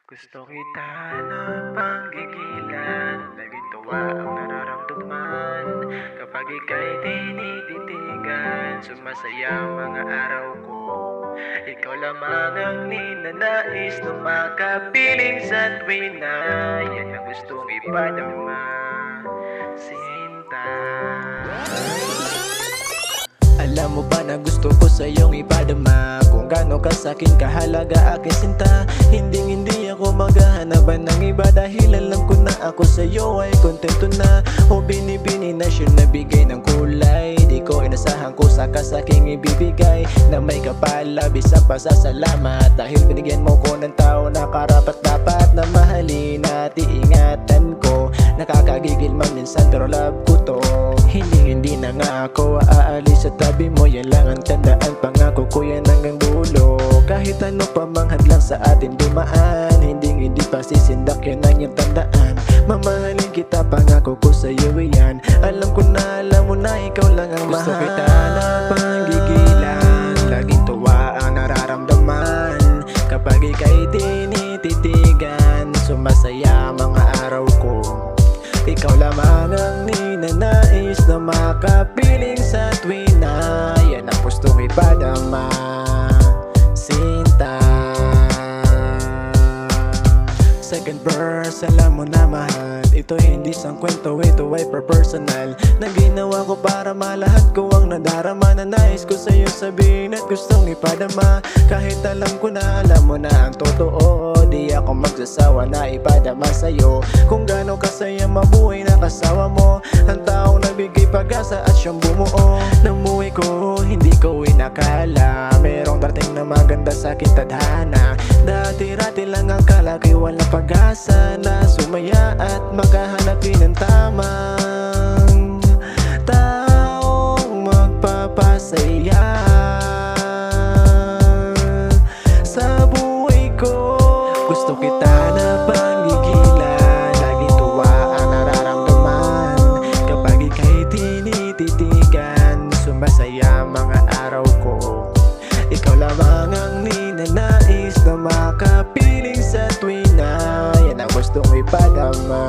Gusto kita na panggigilan, laging tuwa ang nararamdaman kapag ika'y tinititigan, sumasaya mga araw ko. Ikaw lamang ang ninanais na makapiling sa tuwina, yan ang gustong ipadama, Sinta. Alam mo ba na gusto ko sa iyong ipadama kung gaano ka sa'kin kahalaga aking sinta. Hindi ako maghahanaban ng iba dahil alam ko na ako sa iyo ay kontento na. O binibini na siya nabigay ng kulay, di ko inasahan ko saka sa'king ibibigay na may kapalabis ang pasasalamat dahil binigyan mo ko ng tao na karapat dapat na mahalin at iingatan ko. Nakakagigil man minsan pero love ko to. Hindi na nga ako aalis sa tabi mo, yan lang ang tandaan, pangako ko yan hanggang dulo. Kahit ano pa mang hadlang sa atin dumaan, hindi pa sisindak, yan ang iyong tandaan. Mamahalin kita, pangako ko sa iyo yan. Alam ko na, alam mo na, ikaw lang ang mahal. Gusto kita na panggigilan, laging tuwa ang nararamdaman kapag ika'y tinititigan, sumasaya mga araw ko. Ikaw lamang ang ninanais na makapiling sa tuwina, yan ang gustong ipadama, Sinta. Second verse, alam mo na mahal, ito hindi isang kwento, ito ay per-personal na ginawa ko para malahat ko ang nadarama na nais ko sa'yo sabihin at gustong ipadama. Kahit alam ko na, alam mo na ang totoo, di ako magsasawa na ipadama sa'yo kung gaano kasaya mabuhay na kasama mo, ang taong nagbigay pag-asa at siyang bumuo. Namuhay ko, hindi ko inakala merong darating na maganda sa aking tadhana. Dati-rati lang ang kalaki, walang pag-asa na sumaya at makahanapin ng tamang taong magpapasaya sa buhay ko. Gusto kita na panggigilan, laging tuwa ang nararamdaman kapag ika'y tinititigan, sumasaya mga araw ko. Ikaw lamang ang ninanais na makapiling sa tuwina, yan ang gustong ipadama.